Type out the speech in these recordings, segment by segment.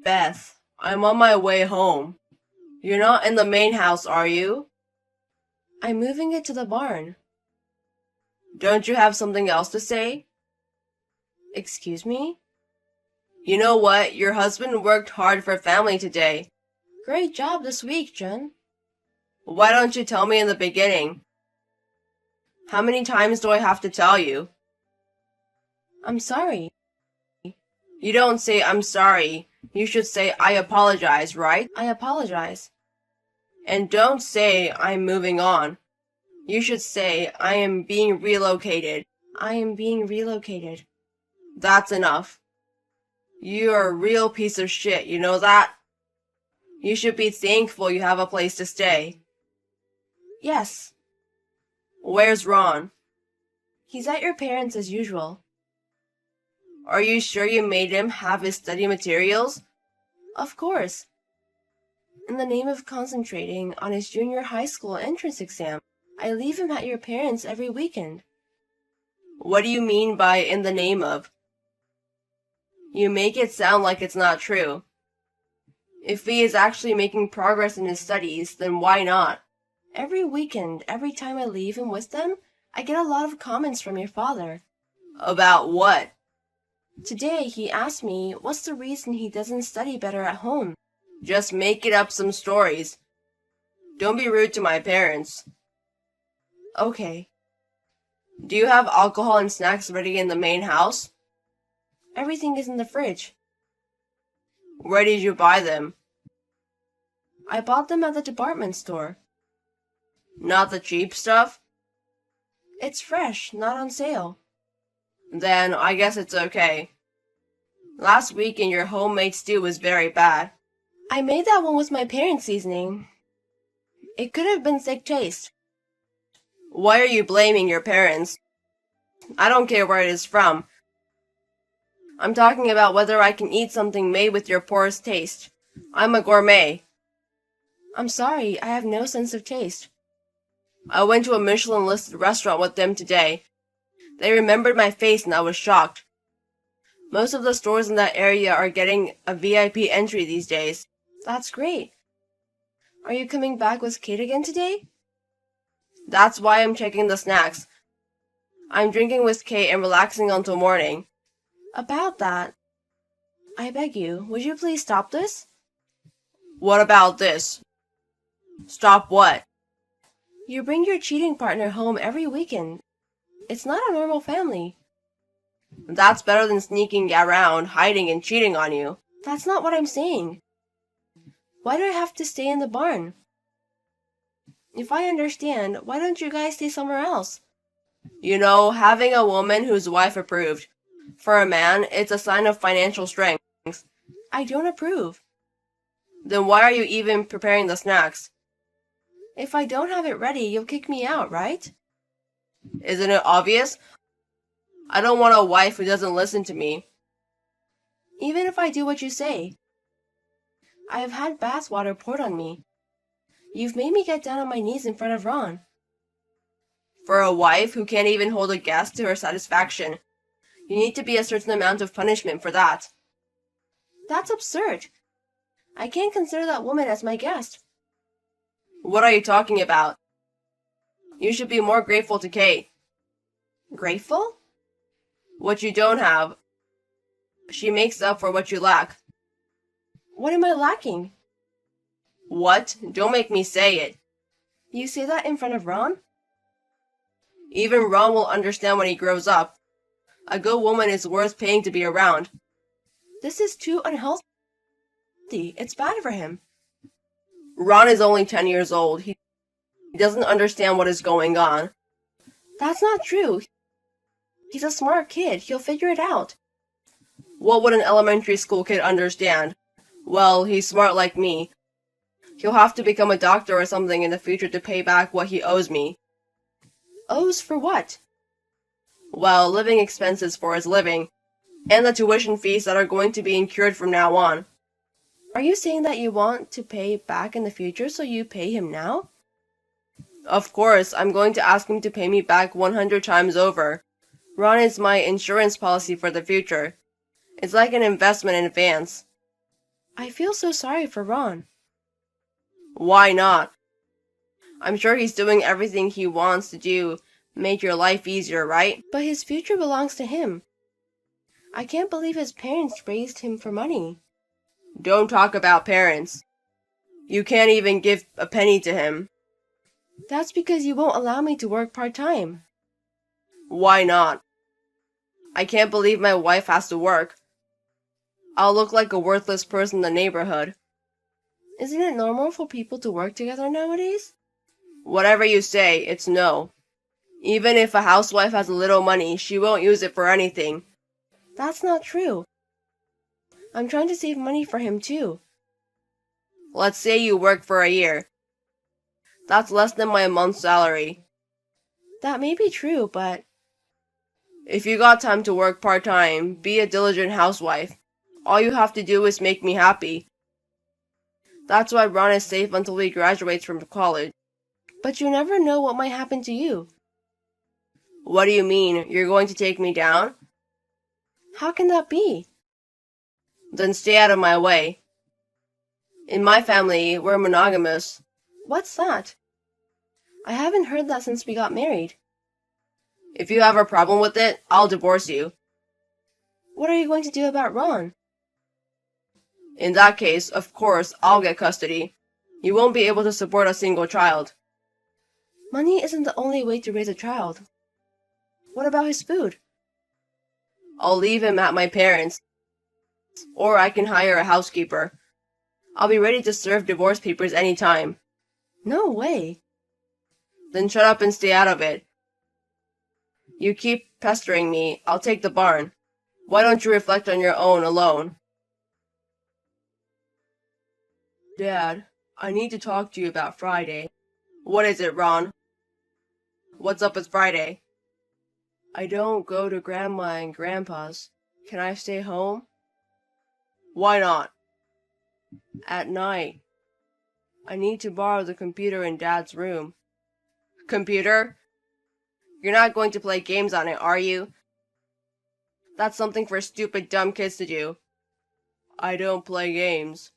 Beth, I'm on my way home. You're not in the main house, are you? I'm moving it to the barn. Don't you have something else to say? Excuse me? You know what? Your husband worked hard for family today. Great job this week, Jen. Why don't you tell me in the beginning? How many times do I have to tell you? I'm sorry. You don't say I'm sorry. You should say I apologize, right? I apologize. And don't say I'm moving on. You should say I am being relocated. I am being relocated. That's enough. You're a real piece of shit, you know that? You should be thankful you have a place to stay. Yes. Where's Ron? He's at your parents' as usual. Are you sure you made him have his study materials? Of course. In the name of concentrating on his junior high school entrance exam, I leave him at your parents' every weekend. What do you mean by in the name of? You make it sound like it's not true. If he is actually making progress in his studies, then why not? Every weekend, every time I leave him with them, I get a lot of comments from your father. About what? Today he asked me what's the reason he doesn't study better at home. Just making up some stories. Don't be rude to my parents. Okay. Do you have alcohol and snacks ready in the main house? Everything is in the fridge. Where did you buy them? I bought them at the department store. Not the cheap stuff? It's fresh, not on sale. Then I guess it's okay. Last weekend your homemade stew was very bad. I made that one with my parents' seasoning. It could have been sick taste. Why are you blaming your parents? I don't care where it is from. I'm talking about whether I can eat something made with your poorest taste. I'm a gourmet. I'm sorry, I have no sense of taste. I went to a Michelin-listed restaurant with them today. They remembered my face and I was shocked. Most of the stores in that area are getting a VIP entry these days. That's great. Are you coming back with Kate again today? That's why I'm checking the snacks. I'm drinking with Kate and relaxing until morning. About that, I beg you, would you please stop this? What about this? Stop what? You bring your cheating partner home every weekend. It's not a normal family. That's better than sneaking around, hiding, and cheating on you. That's not what I'm saying. Why do I have to stay in the barn? If I understand, why don't you guys stay somewhere else? You know, having a woman who's wife approved. For a man, it's a sign of financial strength. I don't approve. Then why are you even preparing the snacks? If I don't have it ready, you'll kick me out, right? Isn't it obvious? I don't want a wife who doesn't listen to me. Even if I do what you say. I have had bath water poured on me. You've made me get down on my knees in front of Ron. For a wife who can't even hold a guest to her satisfaction, you need to be a certain amount of punishment for that. That's absurd. I can't consider that woman as my guest. What are you talking about? You should be more grateful to Kate. Grateful? What you don't have. She makes up for what you lack. What am I lacking? What? Don't make me say it. You say that in front of Ron? Even Ron will understand when he grows up. A good woman is worth paying to be around. This is too unhealthy. It's bad for him. Ron is only 10 years old. He doesn't understand what is going on. That's not true. He's a smart kid. He'll figure it out. What would an elementary school kid understand? Well, he's smart like me. He'll have to become a doctor or something in the future to pay back what he owes me. Owes for what? Well, living expenses for his living, and the tuition fees that are going to be incurred from now on. Are you saying that you want to pay back in the future, so you pay him now? Of course, I'm going to ask him to pay me back 100 times over. Ron is my insurance policy for the future. It's like an investment in advance. I feel so sorry for Ron. Why not? I'm sure he's doing everything he wants to do, make your life easier, right? But his future belongs to him. I can't believe his parents raised him for money. Don't talk about parents. You can't even give a penny to him. That's because you won't allow me to work part-time. Why not? I can't believe my wife has to work. I'll look like a worthless person in the neighborhood. Isn't it normal for people to work together nowadays? Whatever you say, it's no. Even if a housewife has a little money, she won't use it for anything. That's not true. I'm trying to save money for him too. Let's say you work for a year. That's less than my month's salary. That may be true, but if you got time to work part-time, be a diligent housewife. All you have to do is make me happy. That's why Ron is safe until he graduates from college. But you never know what might happen to you. What do you mean? You're going to take me down? How can that be? Then stay out of my way. In my family, we're monogamous. What's that? I haven't heard that since we got married. If you have a problem with it, I'll divorce you. What are you going to do about Ron? In that case, of course, I'll get custody. You won't be able to support a single child. Money isn't the only way to raise a child. What about his food? I'll leave him at my parents', or I can hire a housekeeper. I'll be ready to serve divorce papers any time. No way. Then shut up and stay out of it. You keep pestering me, I'll take the barn. Why don't you reflect on your own alone? Dad, I need to talk to you about Friday. What is it, Ron? What's up with Friday? I don't go to Grandma and Grandpa's. Can I stay home? Why not? At night. I need to borrow the computer in Dad's room. Computer? You're not going to play games on it, are you? That's something for stupid, dumb kids to do. I don't play games.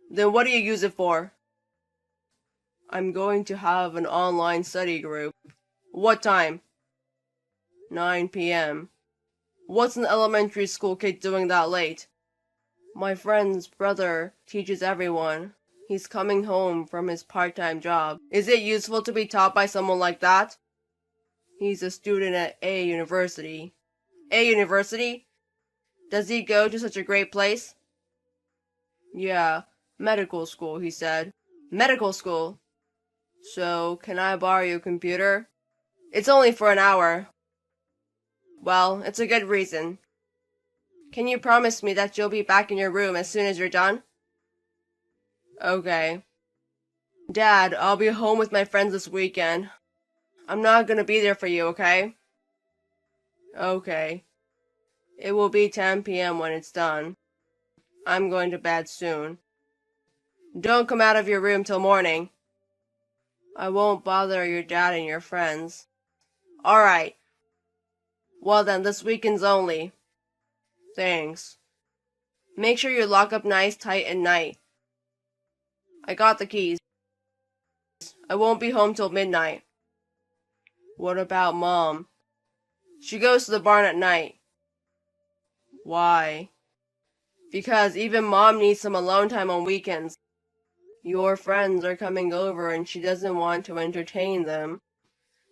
Then what do you use it for? I'm going to have an online study group. What time? 9 p.m. What's an elementary school kid doing that late? My friend's brother teaches everyone. He's coming home from his part-time job. Is it useful to be taught by someone like that? He's a student at A university. A university? Does he go to such a great place? Yeah, medical school, he said. Medical school? So, can I borrow your computer? It's only for an hour. Well, it's a good reason. Can you promise me that you'll be back in your room as soon as you're done? Okay. Dad, I'll be home with my friends this weekend. I'm not gonna be there for you, okay? Okay. It will be 10 p.m. when it's done. I'm going to bed soon. Don't come out of your room till morning. I won't bother your dad and your friends. Alright. Well then, this weekend's only. Thanks. Make sure you lock up nice tight at night. I got the keys. I won't be home till midnight. What about Mom? She goes to the barn at night. Why? Because even Mom needs some alone time on weekends. Your friends are coming over and she doesn't want to entertain them.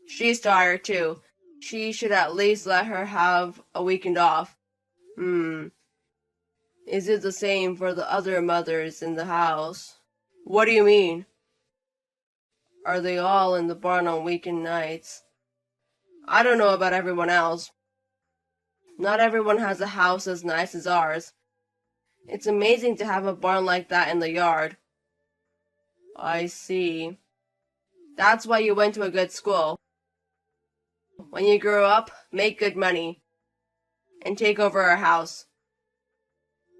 She's tired too. She should at least let her have a weekend off. Is it the same for the other mothers in the house? What do you mean? Are they all in the barn on weekend nights? I don't know about everyone else. Not everyone has a house as nice as ours. It's amazing to have a barn like that in the yard. I see. That's why you went to a good school. When you grow up, make good money. And take over our house.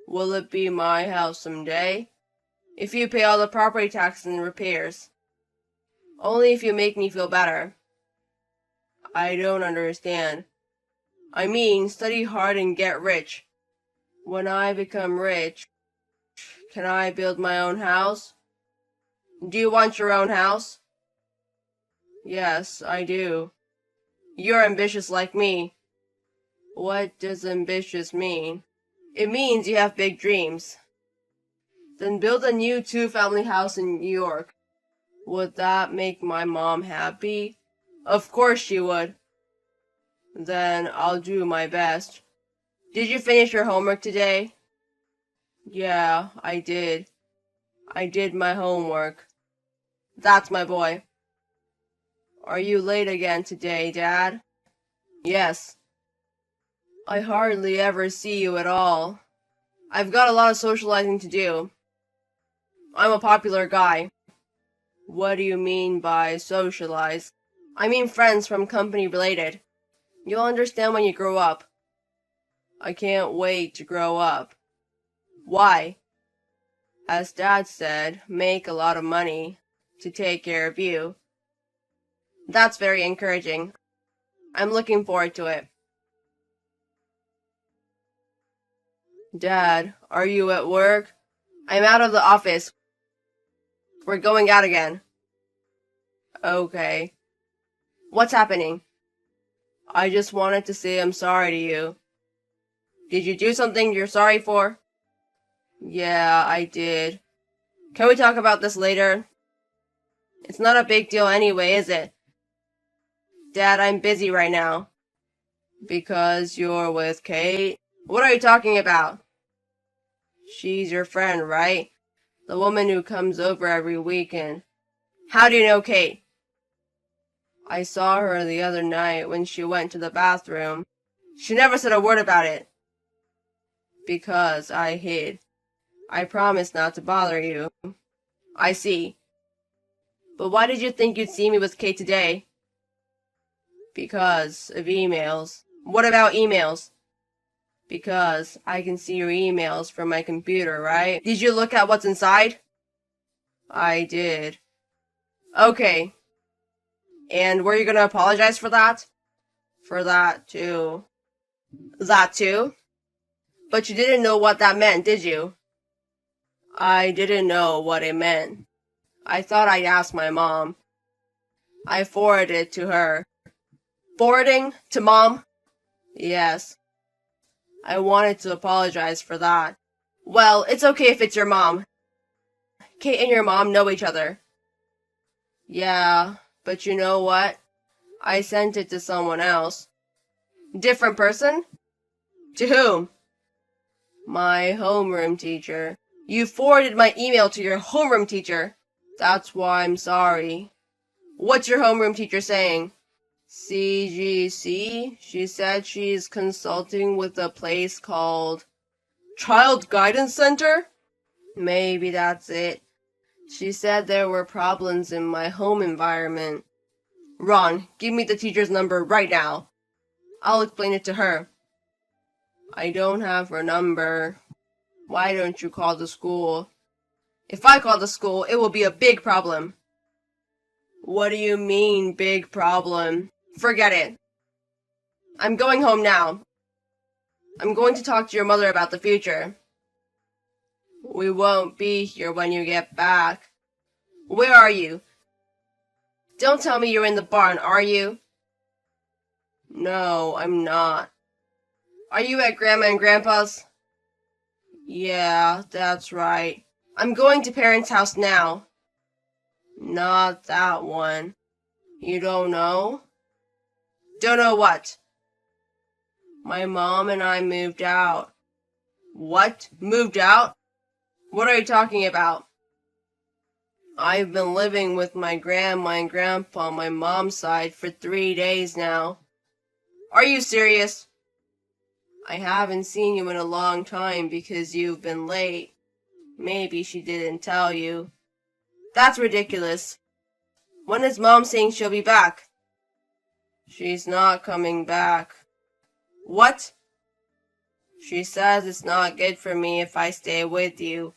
Will it be my house someday? If you pay all the property taxes and repairs. Only if you make me feel better. I don't understand. I mean, study hard and get rich. When I become rich, Can I build my own house? Do you want your own house? Yes, I do. You're ambitious like me. What does ambitious mean? It means you have big dreams. Then build a new two-family house in New York. Would that make my mom happy? Of course she would. Then I'll do my best. Did you finish your homework today? Yeah, I did. I did my homework. That's my boy. Are you late again today, Dad? Yes. I hardly ever see you at all. I've got a lot of socializing to do. I'm a popular guy. What do you mean by socialize? I mean friends from company related. You'll understand when you grow up. I can't wait to grow up. Why? As Dad said, make a lot of money to take care of you. That's very encouraging. I'm looking forward to it. Dad, are you at work? I'm out of the office. We're going out again. Okay. What's happening? I just wanted to say I'm sorry to you. Did you do something you're sorry for? Yeah, I did. Can we talk about this later? It's not a big deal anyway, is it? Dad, I'm busy right now. Because you're with Kate? What are you talking about? She's your friend, right? The woman who comes over every weekend. How do you know Kate? I saw her the other night when she went to the bathroom. She never said a word about it. Because I hid. I promised not to bother you. I see. But why did you think you'd see me with Kate today? Because of emails. What about emails? Because I can see your emails from my computer, right? Did you look at what's inside? I did. Okay. And were you gonna apologize for that? For that too. That too? But you didn't know what that meant, did you? I didn't know what it meant. I thought I'd ask my mom. I forwarded it to her. Forwarding? To Mom? Yes. I wanted to apologize for that. Well, it's okay if it's your mom. Kate and your mom know each other. Yeah, but you know what? I sent it to someone else. Different person? To whom? My homeroom teacher. You forwarded my email to your homeroom teacher. That's why I'm sorry. What's your homeroom teacher saying? CGC? She said she's consulting with a place called Child Guidance Center? Maybe that's it. She said there were problems in my home environment. Ron, give me the teacher's number right now. I'll explain it to her. I don't have her number. Why don't you call the school? If I call the school, it will be a big problem. What do you mean, big problem? Forget it. I'm going home now. I'm going to talk to your mother about the future. We won't be here when you get back. Where are you? Don't tell me you're in the barn, are you? No, I'm not. Are you at Grandma and Grandpa's? Yeah, that's right. I'm going to Parents' house now. Not that one. You don't know? Don't know what? My mom and I moved out. What? Moved out? What are you talking about? I've been living with my grandma and grandpa on my mom's side for 3 days now. Are you serious? I haven't seen you in a long time because you've been late. Maybe she didn't tell you. That's ridiculous. When is Mom saying she'll be back? She's not coming back. What? She says it's not good for me if I stay with you.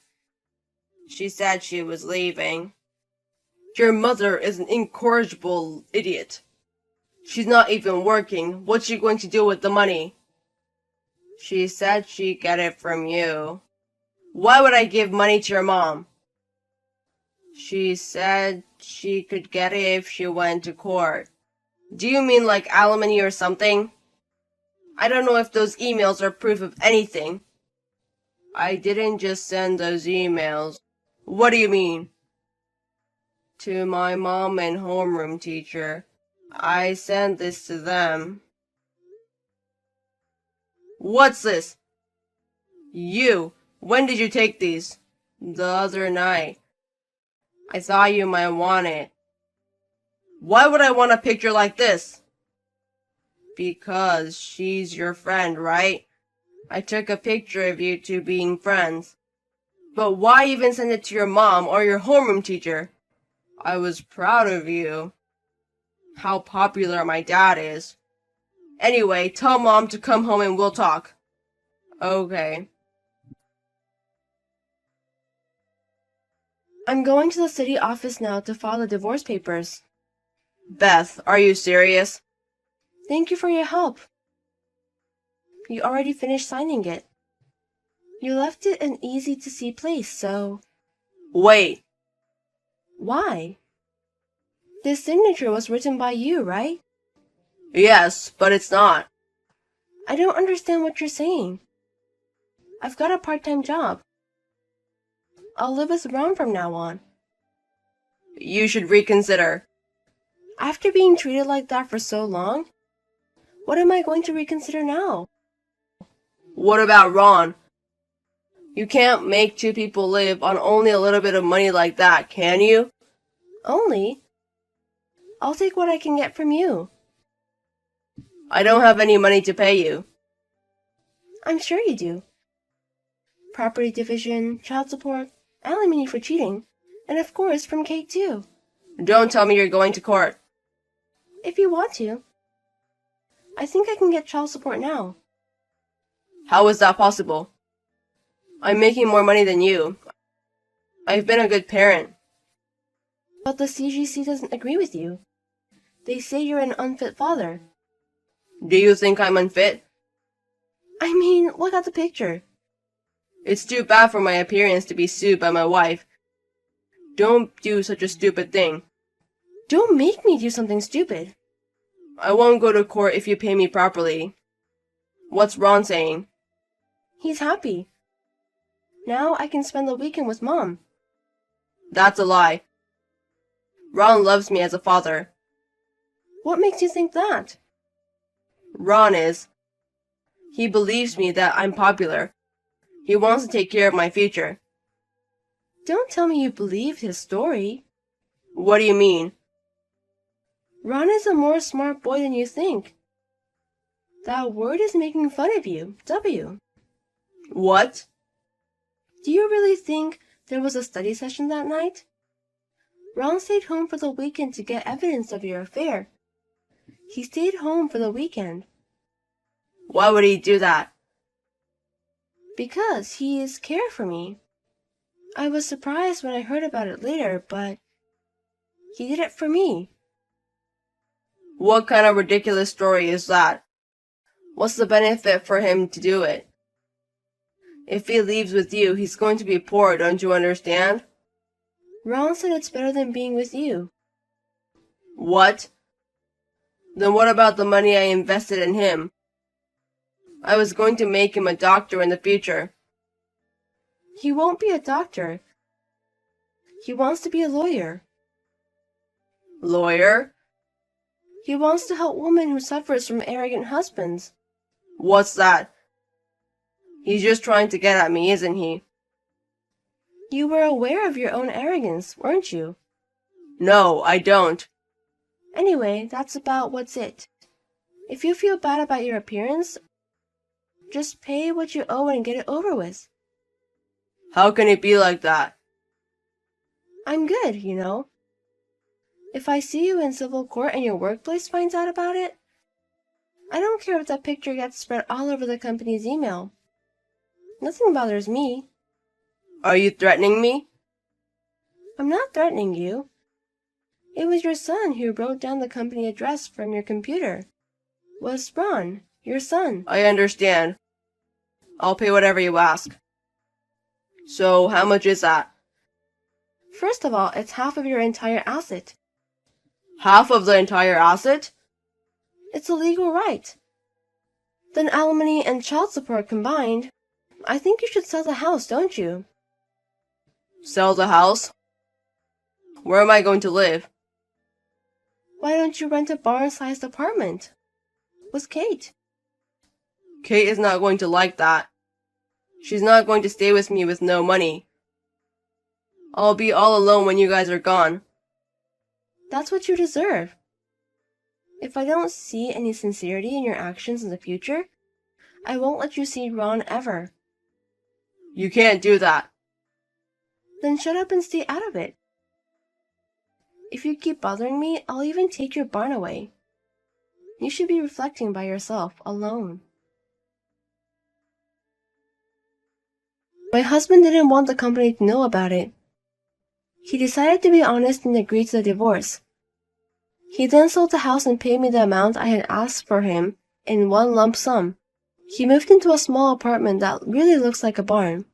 She said she was leaving. Your mother is an incorrigible idiot. She's not even working. What's she going to do with the money? She said she'd get it from you. Why would I give money to your mom? She said she could get it if she went to court. Do you mean like alimony or something? I don't know if those emails are proof of anything. I didn't just send those emails. What do you mean? To my mom and homeroom teacher. I sent this to them. What's this? You. When did you take these? The other night. I thought you might want it. Why would I want a picture like this? Because she's your friend, right? I took a picture of you two being friends. But why even send it to your mom or your homeroom teacher? I was proud of you. How popular my dad is. Anyway, tell mom to come home and we'll talk. Okay. I'm going to the city office now to file the divorce papers. Beth, are you serious? Thank you for your help. You already finished signing it. You left it an easy-to-see place, so... Wait. Why? This signature was written by you, right? Yes, but it's not. I don't understand what you're saying. I've got a part-time job. I'll live with Ron from now on. You should reconsider. After being treated like that for so long, what am I going to reconsider now? What about Ron? You can't make two people live on only a little bit of money like that, can you? Only? I'll take what I can get from you. I don't have any money to pay you. I'm sure you do. Property division, child support, alimony for cheating, and of course from Kate too. Don't tell me you're going to court. If you want to. I think I can get child support now. How is that possible? I'm making more money than you. I've been a good parent. But the CGC doesn't agree with you. They say you're an unfit father. Do you think I'm unfit? I mean, look at the picture. It's too bad for my appearance to be sued by my wife. Don't do such a stupid thing. Don't make me do something stupid. I won't go to court if you pay me properly. What's Ron saying? He's happy. Now I can spend the weekend with Mom. That's a lie. Ron loves me as a father. What makes you think that? Ron is. He believes me that I'm popular. He wants to take care of my future. Don't tell me you believe his story. What do you mean? Ron is a more smart boy than you think. That word is making fun of you, W. What? Do you really think there was a study session that night? Ron stayed home for the weekend to get evidence of your affair. He stayed home for the weekend. Why would he do that? Because he is care for me. I was surprised when I heard about it later, but he did it for me. What kind of ridiculous story is that? What's the benefit for him to do it? If he leaves with you, he's going to be poor, don't you understand? Ron said it's better than being with you. What? Then what about the money I invested in him? I was going to make him a doctor in the future. He won't be a doctor. He wants to be a lawyer. Lawyer? He wants to help women who suffers from arrogant husbands. What's that? He's just trying to get at me, isn't he? You were aware of your own arrogance, weren't you? No, I don't. Anyway, that's about what's it. If you feel bad about your appearance, just pay what you owe and get it over with. How can it be like that? I'm good, you know. If I see you in civil court and your workplace finds out about it, I don't care if that picture gets spread all over the company's email. Nothing bothers me. Are you threatening me? I'm not threatening you. It was your son who wrote down the company address from your computer. Was Ron, your son. I understand. I'll pay whatever you ask. So how much is that? First of all, it's half of your entire asset. Half of the entire asset? It's a legal right. Then alimony and child support combined, I think you should sell the house, don't you? Sell the house? Where am I going to live? Why don't you rent a barn-sized apartment? With Kate. Kate is not going to like that. She's not going to stay with me with no money. I'll be all alone when you guys are gone. That's what you deserve. If I don't see any sincerity in your actions in the future, I won't let you see Ron ever. You can't do that. Then shut up and stay out of it. If you keep bothering me, I'll even take your barn away. You should be reflecting by yourself, alone. My husband didn't want the company to know about it. He decided to be honest and agreed to the divorce. He then sold the house and paid me the amount I had asked for him in one lump sum. He moved into a small apartment that really looks like a barn.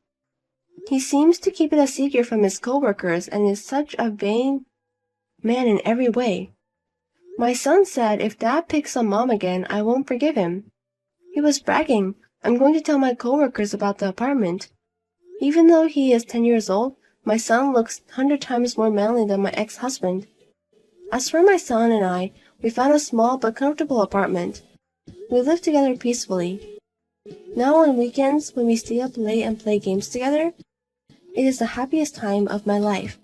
He seems to keep it a secret from his coworkers and is such a vain man in every way. My son said if Dad picks on Mom again, I won't forgive him. He was bragging, I'm going to tell my coworkers about the apartment. Even though he is 10 years old, my son looks 100 times more manly than my ex-husband. As for my son and I, we found a small but comfortable apartment. We live together peacefully. Now on weekends, when we stay up late and play games together, it is the happiest time of my life.